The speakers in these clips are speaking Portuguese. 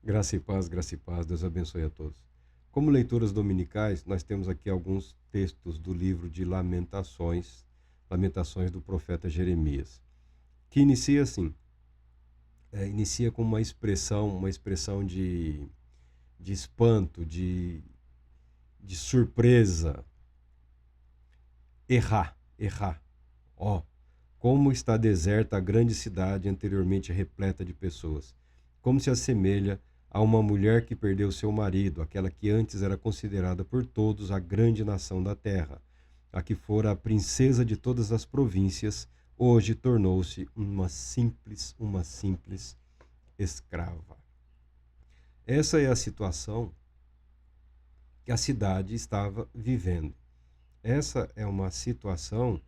Graça e paz, Deus abençoe a todos. Como leituras dominicais, nós temos aqui alguns textos do livro de Lamentações, Lamentações do profeta Jeremias, que inicia assim, inicia com uma expressão de espanto, de surpresa. Errar. Ó, como está deserta a grande cidade anteriormente repleta de pessoas. Como se assemelha a uma mulher que perdeu seu marido, aquela que antes era considerada por todos a grande nação da terra, a que fora a princesa de todas as províncias, hoje tornou-se uma simples escrava. Essa é a situação que a cidade estava vivendo. Essa é uma situação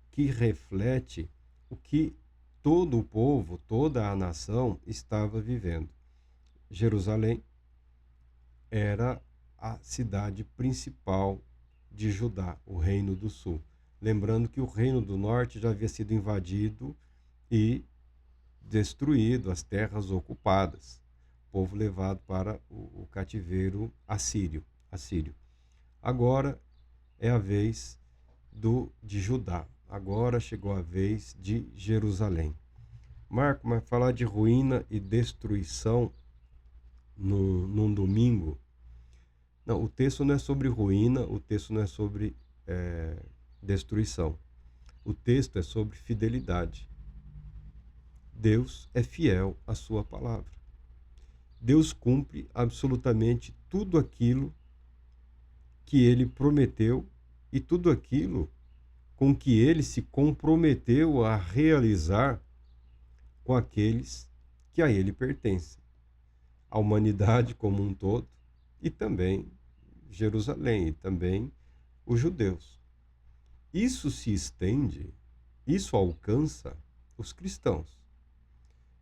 que reflete o que todo o povo, toda a nação estava vivendo. Jerusalém era a cidade principal de Judá, o Reino do Sul. Lembrando que o Reino do Norte já havia sido invadido e destruído, as terras ocupadas, o povo levado para o cativeiro assírio. Agora é a vez de Judá. Agora chegou a vez de Jerusalém. Marco, mas falar de ruína e destruição num domingo. Não, o texto não é sobre ruína, o texto não é sobre destruição. O texto é sobre fidelidade. Deus é fiel à sua palavra. Deus cumpre absolutamente tudo aquilo que ele prometeu e tudo aquilo com que ele se comprometeu a realizar com aqueles que a ele pertencem, a humanidade como um todo e também Jerusalém e também os judeus. Isso se estende, isso alcança os cristãos.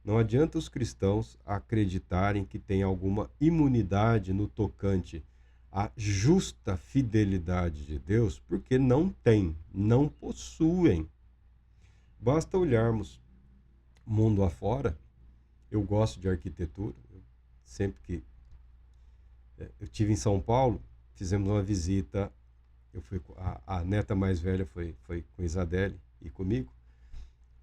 Não adianta os cristãos acreditarem que tem alguma imunidade no tocante à justa fidelidade de Deus, porque não tem, não possuem. Basta olharmos mundo afora. Eu gosto de arquitetura. Sempre que eu tive em São Paulo, fizemos uma visita. Eu fui a neta mais velha foi com Isabelle e comigo,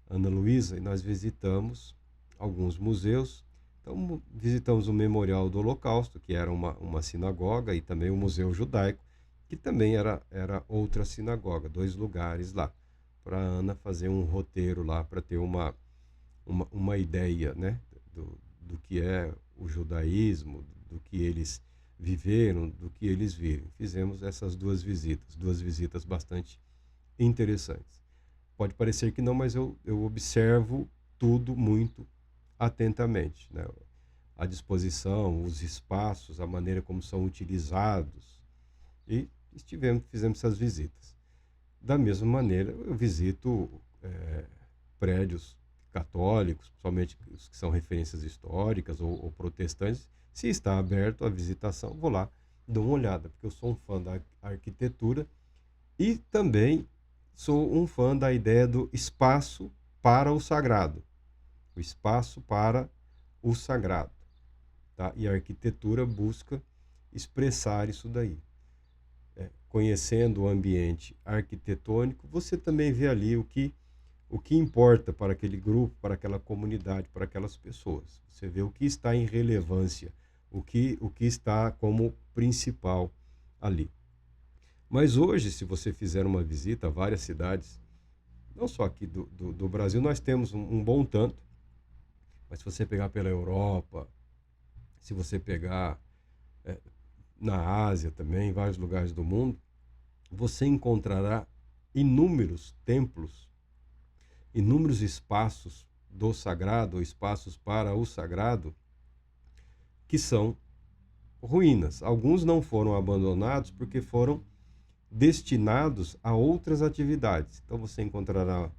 Ana Luísa, e nós visitamos alguns museus. Então, visitamos o Memorial do Holocausto, que era uma sinagoga, e também o Museu Judaico, que também era outra sinagoga, dois lugares lá, para a Ana fazer um roteiro lá, para ter uma ideia, né, do que é o judaísmo, do que eles viveram, do que eles vivem. Fizemos essas duas visitas bastante interessantes. Pode parecer que não, mas eu observo tudo muito atentamente, né? A disposição, os espaços, a maneira como são utilizados. E fizemos essas visitas. Da mesma maneira, eu visito prédios católicos, principalmente os que são referências históricas ou protestantes. Se está aberto a visitação, vou lá, dou uma olhada, porque eu sou um fã da arquitetura e também sou um fã da ideia do espaço para o sagrado. O espaço para o sagrado. Tá? E a arquitetura busca expressar isso daí. Conhecendo o ambiente arquitetônico, você também vê ali o que importa para aquele grupo, para aquela comunidade, para aquelas pessoas. Você vê o que está em relevância, o que está como principal ali. Mas hoje, se você fizer uma visita a várias cidades, não só aqui do Brasil, nós temos um bom tanto, mas se você pegar pela Europa, se você pegar na Ásia também, em vários lugares do mundo, você encontrará inúmeros templos, inúmeros espaços do sagrado, ou espaços para o sagrado, que são ruínas. Alguns não foram abandonados porque foram destinados a outras atividades. Então você encontrará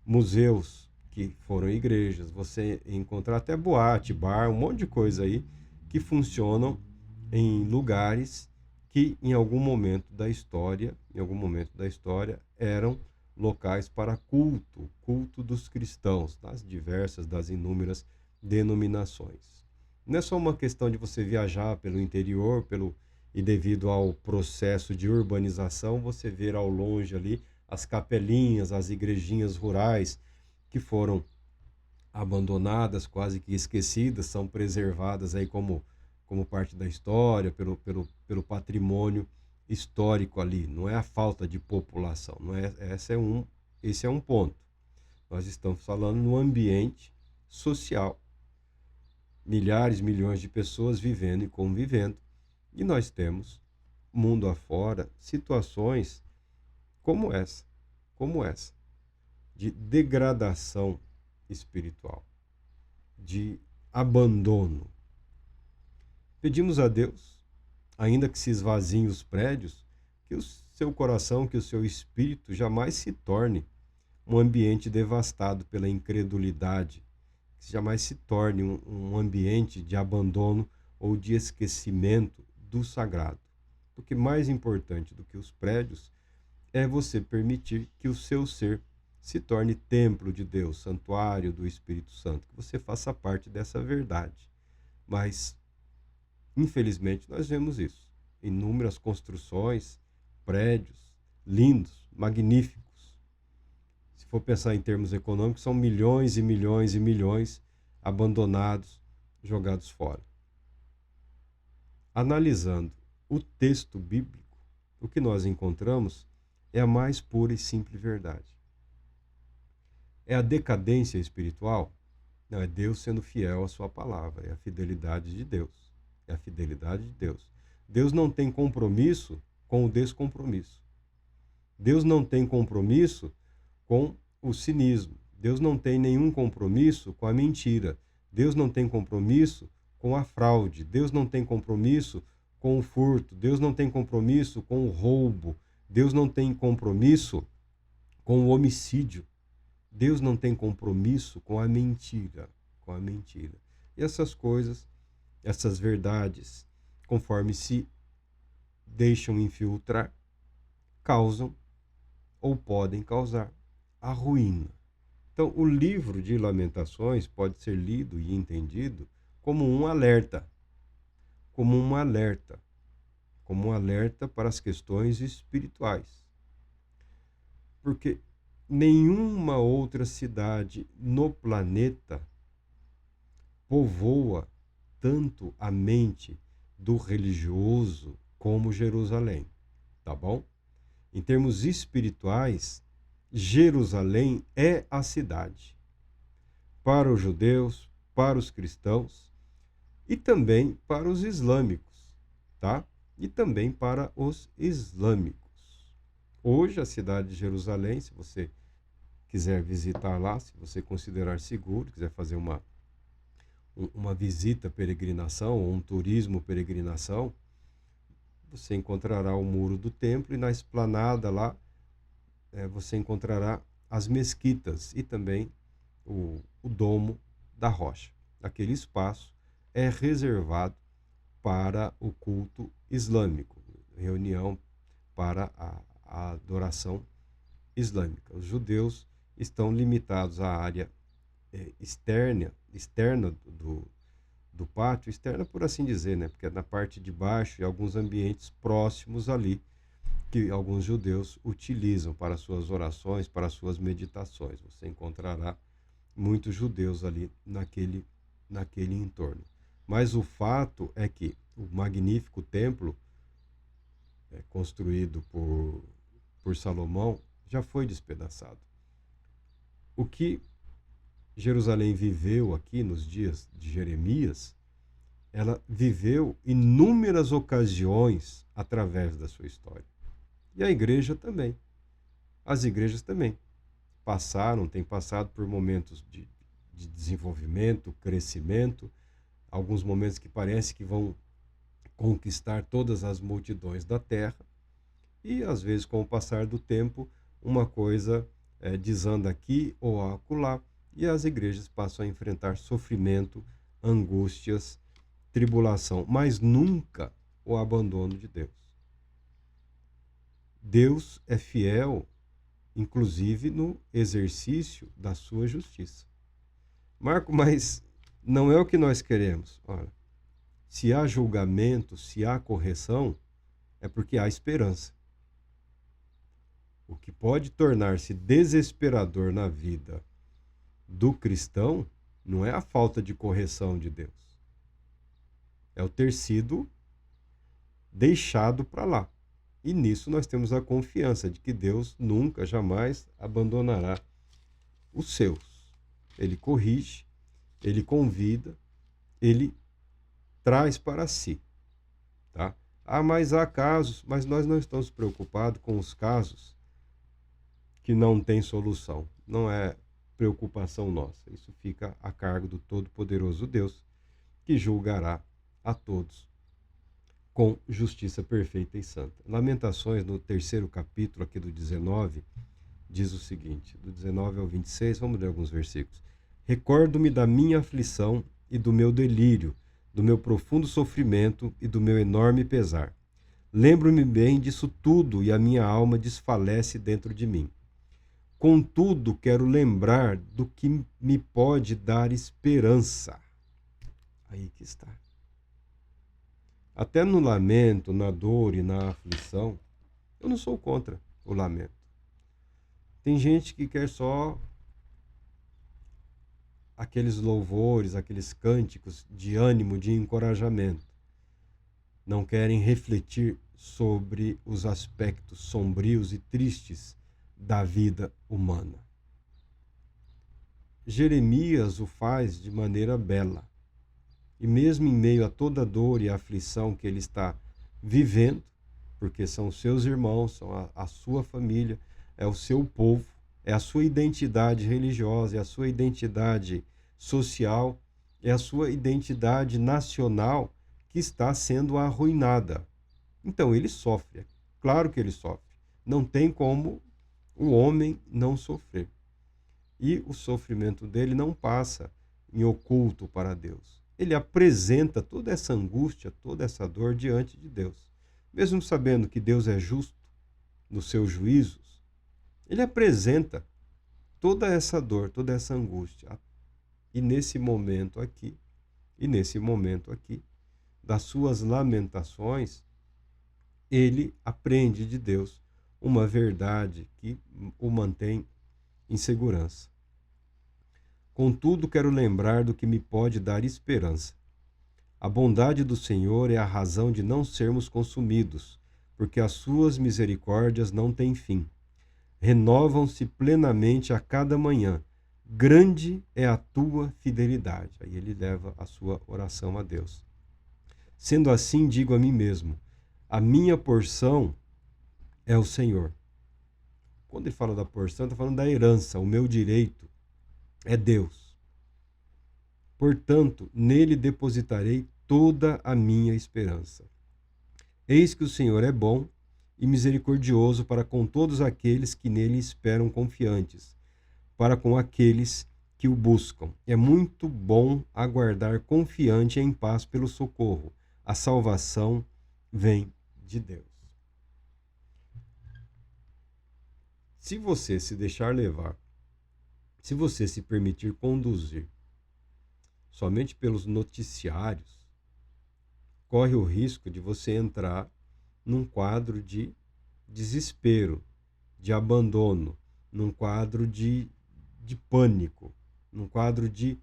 museus que foram igrejas, você encontrará até boate, bar, um monte de coisa aí que funcionam em lugares que em algum momento da história, eram locais para culto dos cristãos, das inúmeras denominações. Não é só uma questão de você viajar pelo interior, e devido ao processo de urbanização, você ver ao longe ali as capelinhas, as igrejinhas rurais que foram abandonadas, quase que esquecidas, são preservadas aí como parte da história, pelo patrimônio histórico ali. Não é a falta de população, não é, esse é um ponto. Nós estamos falando no ambiente social. Milhares, milhões de pessoas vivendo e convivendo. E nós temos, mundo afora, situações como essa, de degradação espiritual, de abandono. Pedimos a Deus, ainda que se esvaziem os prédios, que o seu coração, que o seu espírito jamais se torne um ambiente devastado pela incredulidade, que jamais se torne um ambiente de abandono ou de esquecimento do sagrado. Porque mais importante do que os prédios é você permitir que o seu ser se torne templo de Deus, santuário do Espírito Santo, que você faça parte dessa verdade. Mas, infelizmente, nós vemos isso. Inúmeras construções, prédios lindos, magníficos. Se for pensar em termos econômicos, são milhões e milhões e milhões abandonados, jogados fora. Analisando o texto bíblico, o que nós encontramos é a mais pura e simples verdade. É a decadência espiritual? Não, é Deus sendo fiel à sua palavra, é a fidelidade de Deus. É a fidelidade de Deus. Deus não tem compromisso com o descompromisso. Deus não tem compromisso com o cinismo. Deus não tem nenhum compromisso com a mentira. Deus não tem compromisso com a fraude. Deus não tem compromisso com o furto. Deus não tem compromisso com o roubo. Deus não tem compromisso com o homicídio. Deus não tem compromisso com a mentira. Com a mentira. E essas coisas, essas verdades, conforme se deixam infiltrar, causam ou podem causar a ruína. Então, o livro de Lamentações pode ser lido e entendido como um alerta, como um alerta, como um alerta para as questões espirituais. Porque nenhuma outra cidade no planeta povoa tanto a mente do religioso como Jerusalém, tá bom? Em termos espirituais, Jerusalém é a cidade. Para os judeus, para os cristãos e também para os islâmicos, tá? E também para os islâmicos. Hoje, a cidade de Jerusalém, se você quiser visitar lá, se você considerar seguro, quiser fazer uma visita peregrinação ou um turismo peregrinação, você encontrará o muro do templo e na esplanada lá você encontrará as mesquitas e também o domo da rocha. Aquele espaço é reservado para o culto islâmico, reunião para a adoração islâmica. Os judeus estão limitados à área externa do pátio, externa por assim dizer, né? Porque é na parte de baixo e alguns ambientes próximos ali que alguns judeus utilizam para suas orações, para suas meditações. Você encontrará muitos judeus ali naquele entorno. Mas o fato é que o magnífico templo construído por Salomão já foi despedaçado. O que Jerusalém viveu aqui nos dias de Jeremias, ela viveu inúmeras ocasiões através da sua história. E a igreja também. As igrejas também têm passado por momentos de desenvolvimento, crescimento, alguns momentos que parece que vão conquistar todas as multidões da terra, e às vezes, com o passar do tempo, uma coisa desanda aqui ou acolá, e as igrejas passam a enfrentar sofrimento, angústias, tribulação, mas nunca o abandono de Deus. Deus é fiel, inclusive no exercício da sua justiça. Marco, mas Não é o que nós queremos. Ora, se há julgamento, se há correção, é porque há esperança. O que pode tornar-se desesperador na vida do cristão não é a falta de correção de Deus, é o ter sido deixado para lá. E nisso nós temos a confiança de que Deus nunca, jamais abandonará os seus. Ele corrige, ele convida, ele traz para si. Tá? Mas há casos, mas nós não estamos preocupados com os casos que não têm solução. Não é preocupação nossa. Isso fica a cargo do Todo-Poderoso Deus, que julgará a todos com justiça perfeita e santa. Lamentações, no 3º capítulo aqui do 19, diz o seguinte, do 19 ao 26, vamos ler alguns versículos. Recordo-me da minha aflição e do meu delírio, do meu profundo sofrimento e do meu enorme pesar. Lembro-me bem disso tudo e a minha alma desfalece dentro de mim. Contudo, quero lembrar do que me pode dar esperança. Aí que está. Até no lamento, na dor e na aflição, eu não sou contra o lamento. Tem gente que quer só aqueles louvores, aqueles cânticos de ânimo, de encorajamento. Não querem refletir sobre os aspectos sombrios e tristes da vida humana. Jeremias o faz de maneira bela. E mesmo em meio a toda a dor e a aflição que ele está vivendo, porque são os seus irmãos, são a sua família, é o seu povo, é a sua identidade religiosa, é a sua identidade social, é a sua identidade nacional que está sendo arruinada. Então ele sofre, é claro que ele sofre. Não tem como o homem não sofrer. E o sofrimento dele não passa em oculto para Deus. Ele apresenta toda essa angústia, toda essa dor diante de Deus. Mesmo sabendo que Deus é justo nos seus juízos, ele apresenta toda essa dor, toda essa angústia. E nesse momento aqui, das suas lamentações, ele aprende de Deus uma verdade que o mantém em segurança. Contudo, quero lembrar do que me pode dar esperança. A bondade do Senhor é a razão de não sermos consumidos, porque as suas misericórdias não têm fim. Renovam-se plenamente a cada manhã. Grande é a tua fidelidade. Aí ele leva a sua oração a Deus. Sendo assim, digo a mim mesmo, a minha porção é o Senhor. Quando ele fala da porção, está falando da herança, o meu direito é Deus. Portanto, nele depositarei toda a minha esperança. Eis que o Senhor é bom e misericordioso para com todos aqueles que nele esperam confiantes, para com aqueles que o buscam. É muito bom aguardar confiante e em paz pelo socorro. A salvação vem de Deus. Se você se deixar levar, se você se permitir conduzir somente pelos noticiários, corre o risco de você entrar num quadro de desespero, de abandono, num quadro de pânico, num quadro de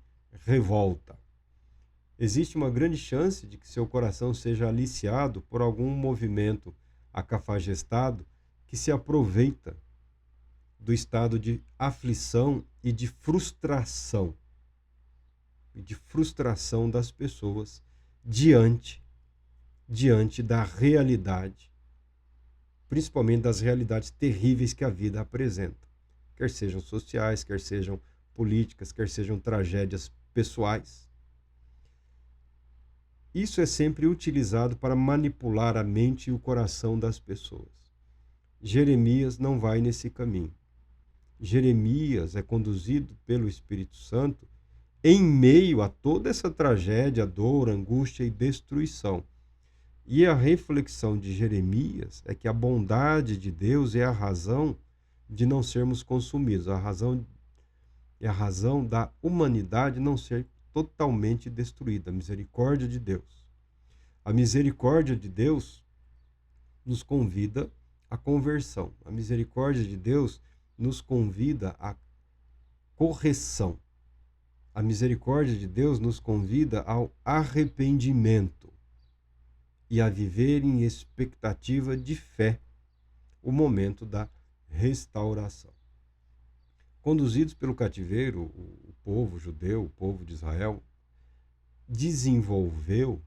revolta. Existe uma grande chance de que seu coração seja aliciado por algum movimento acafagestado que se aproveita do estado de aflição e de frustração das pessoas diante da realidade, principalmente das realidades terríveis que a vida apresenta, quer sejam sociais, quer sejam políticas, quer sejam tragédias pessoais. Isso é sempre utilizado para manipular a mente e o coração das pessoas. Jeremias não vai nesse caminho. Jeremias é conduzido pelo Espírito Santo em meio a toda essa tragédia, dor, angústia e destruição. E a reflexão de Jeremias é que a bondade de Deus é a razão de não sermos consumidos, é a razão da humanidade não ser totalmente destruída. A misericórdia de Deus. A misericórdia de Deus nos convida à conversão. A misericórdia de Deus nos convida à correção. A misericórdia de Deus nos convida ao arrependimento e a viver em expectativa de fé o momento da restauração. Conduzidos pelo cativeiro, o povo judeu, o povo de Israel, desenvolveu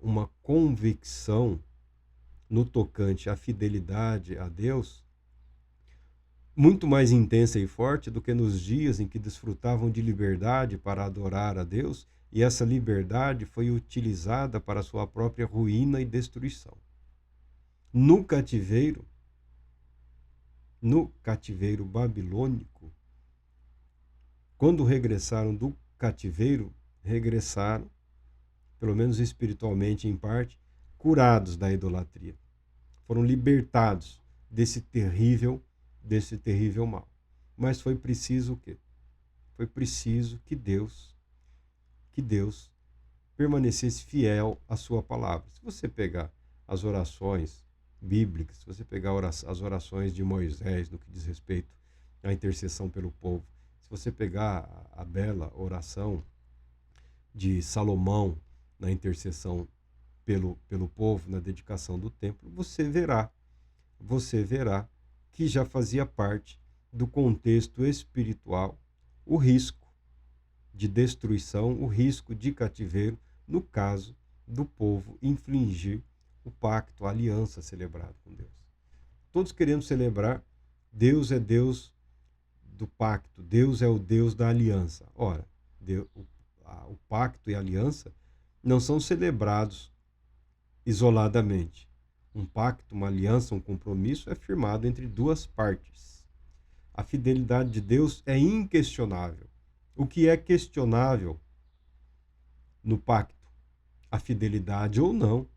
uma convicção no tocante à fidelidade a Deus muito mais intensa e forte do que nos dias em que desfrutavam de liberdade para adorar a Deus, e essa liberdade foi utilizada para sua própria ruína e destruição. No cativeiro babilônico, quando regressaram do cativeiro, regressaram, pelo menos espiritualmente em parte, curados da idolatria. Foram libertados desse terrível mal. Mas foi preciso o quê? Foi preciso que Deus permanecesse fiel à sua palavra. Se você pegar as orações bíblicas, se você pegar as orações de Moisés no que diz respeito à intercessão pelo povo, se você pegar a bela oração de Salomão na intercessão pelo povo, na dedicação do templo, você verá que já fazia parte do contexto espiritual o risco de destruição, o risco de cativeiro, no caso do povo infringir o pacto, a aliança celebrada com Deus. Todos queremos celebrar, Deus é Deus do pacto, Deus é o Deus da aliança. Ora, o pacto e a aliança não são celebrados isoladamente. Um pacto, uma aliança, um compromisso é firmado entre duas partes. A fidelidade de Deus é inquestionável. O que é questionável no pacto? A fidelidade ou não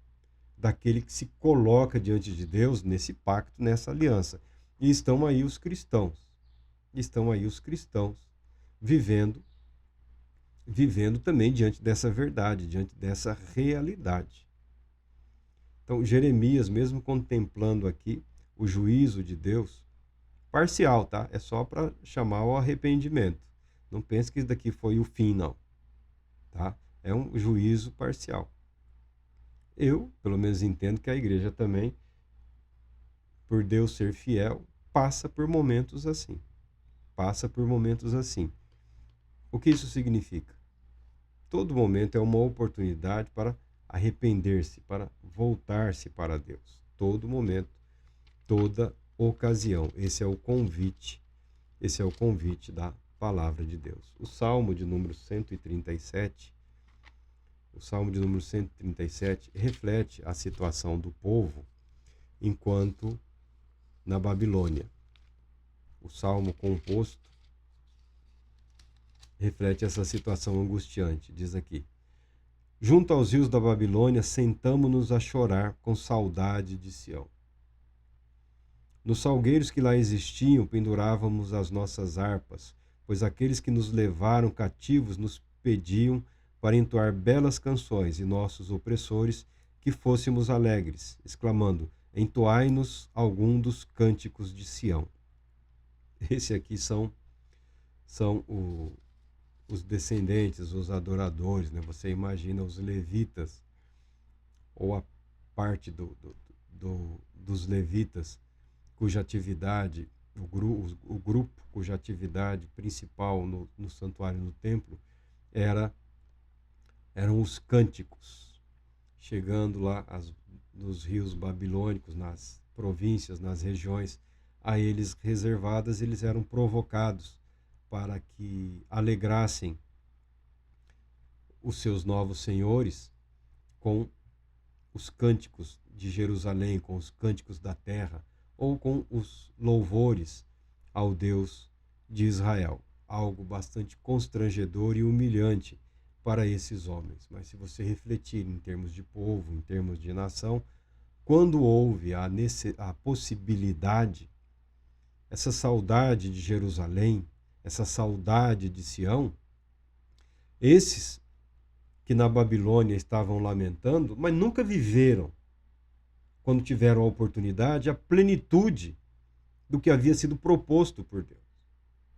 daquele que se coloca diante de Deus nesse pacto, nessa aliança. E estão aí os cristãos. Vivendo também diante dessa verdade, diante dessa realidade. Então, Jeremias, mesmo contemplando aqui o juízo de Deus, parcial, tá? É só para chamar ao arrependimento. Não pense que isso daqui foi o fim, não. Tá? É um juízo parcial. Eu, pelo menos, entendo que a igreja também, por Deus ser fiel, passa por momentos assim. O que isso significa? Todo momento é uma oportunidade para arrepender-se, para voltar-se para Deus. Todo momento, toda ocasião. Esse é o convite da palavra de Deus. O Salmo de número 137, reflete a situação do povo enquanto na Babilônia. O Salmo composto reflete essa situação angustiante. Diz aqui: junto aos rios da Babilônia, sentamo-nos a chorar com saudade de Sião. Nos salgueiros que lá existiam, pendurávamos as nossas harpas, pois aqueles que nos levaram cativos nos pediam para entoar belas canções, e nossos opressores que fôssemos alegres, exclamando: entoai-nos algum dos cânticos de Sião. Esse aqui são os descendentes, os adoradores, né? Você imagina os levitas, ou a parte dos levitas, cuja atividade, o grupo cuja atividade principal no santuário, no templo, eram os cânticos, chegando lá nos rios babilônicos, nas províncias, nas regiões a eles reservadas, eles eram provocados para que alegrassem os seus novos senhores com os cânticos de Jerusalém, com os cânticos da terra, ou com os louvores ao Deus de Israel. Algo bastante constrangedor e humilhante para esses homens. Mas se você refletir em termos de povo, em termos de nação, quando houve a possibilidade, essa saudade de Jerusalém, essa saudade de Sião, esses que na Babilônia estavam lamentando, mas nunca viveram, quando tiveram a oportunidade, a plenitude do que havia sido proposto por Deus.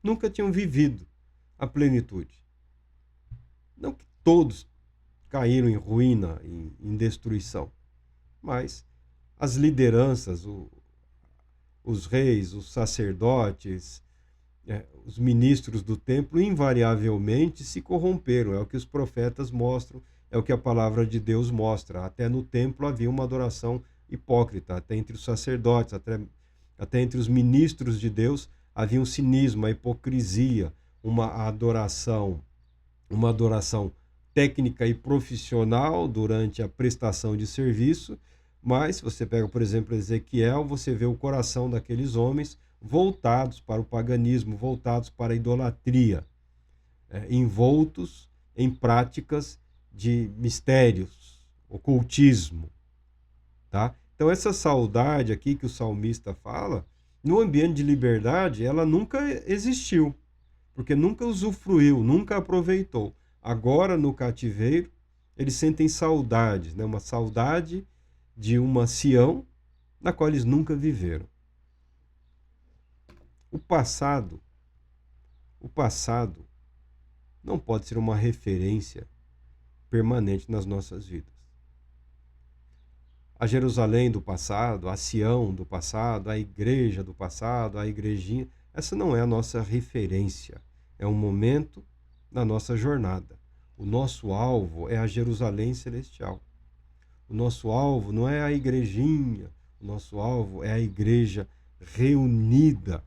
Nunca tinham vivido a plenitude. Não que todos caíram em ruína, em destruição, mas as lideranças, os reis, os sacerdotes, os ministros do templo, invariavelmente se corromperam. É o que os profetas mostram, é o que a palavra de Deus mostra. Até no templo havia uma adoração hipócrita, até entre os sacerdotes, até entre os ministros de Deus havia um cinismo, a hipocrisia, uma adoração técnica e profissional durante a prestação de serviço. Mas se você pega, por exemplo, Ezequiel, você vê o coração daqueles homens voltados para o paganismo, voltados para a idolatria, envoltos em práticas de mistérios, ocultismo, tá? Então essa saudade aqui que o salmista fala, no ambiente de liberdade, ela nunca existiu, porque nunca usufruiu, nunca aproveitou. Agora, no cativeiro, eles sentem saudades, né? Uma saudade de uma Sião na qual eles nunca viveram. O passado não pode ser uma referência permanente nas nossas vidas. A Jerusalém do passado, a Sião do passado, a igreja do passado, a igrejinha, essa não é a nossa referência. É um momento na nossa jornada. O nosso alvo é a Jerusalém celestial. O nosso alvo não é a igrejinha, o nosso alvo é a igreja reunida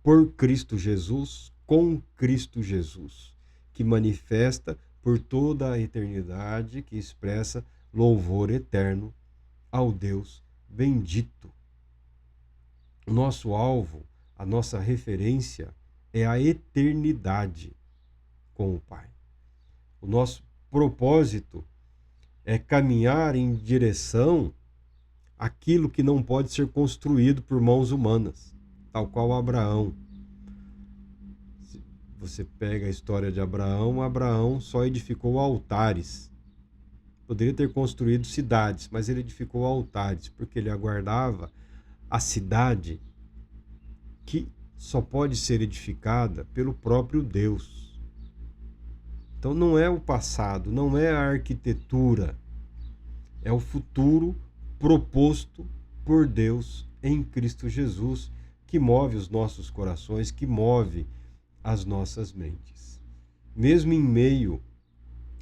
por Cristo Jesus, com Cristo Jesus, que manifesta por toda a eternidade, que expressa louvor eterno ao Deus bendito. O nosso alvo, a nossa referência é a eternidade com o Pai. O nosso propósito é caminhar em direção àquilo que não pode ser construído por mãos humanas, tal qual Abraão. Se você pega a história de Abraão, Abraão só edificou altares. Poderia ter construído cidades, mas ele edificou altares, porque ele aguardava a cidade que só pode ser edificada pelo próprio Deus. Então não é o passado, não é a arquitetura, é o futuro proposto por Deus em Cristo Jesus, que move os nossos corações, que move as nossas mentes. Mesmo em meio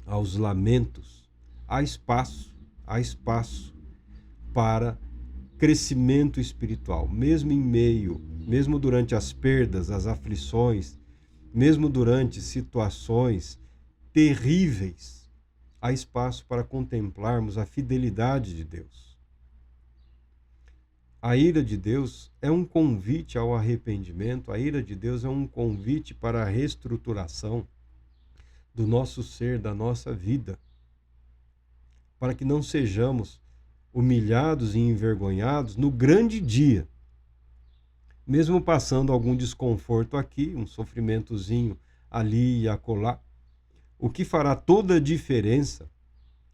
aos lamentos, há espaço para crescimento espiritual. Mesmo durante as perdas, as aflições, mesmo durante situações terríveis, há espaço para contemplarmos a fidelidade de Deus. A ira de Deus é um convite ao arrependimento, a ira de Deus é um convite para a reestruturação do nosso ser, da nossa vida, para que não sejamos humilhados e envergonhados no grande dia, mesmo passando algum desconforto aqui, um sofrimentozinho ali e acolá. O que fará toda a diferença,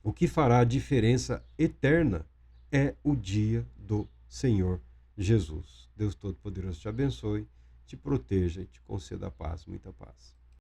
o que fará a diferença eterna é o dia do Senhor Jesus. Deus Todo-Poderoso te abençoe, te proteja e te conceda paz, muita paz.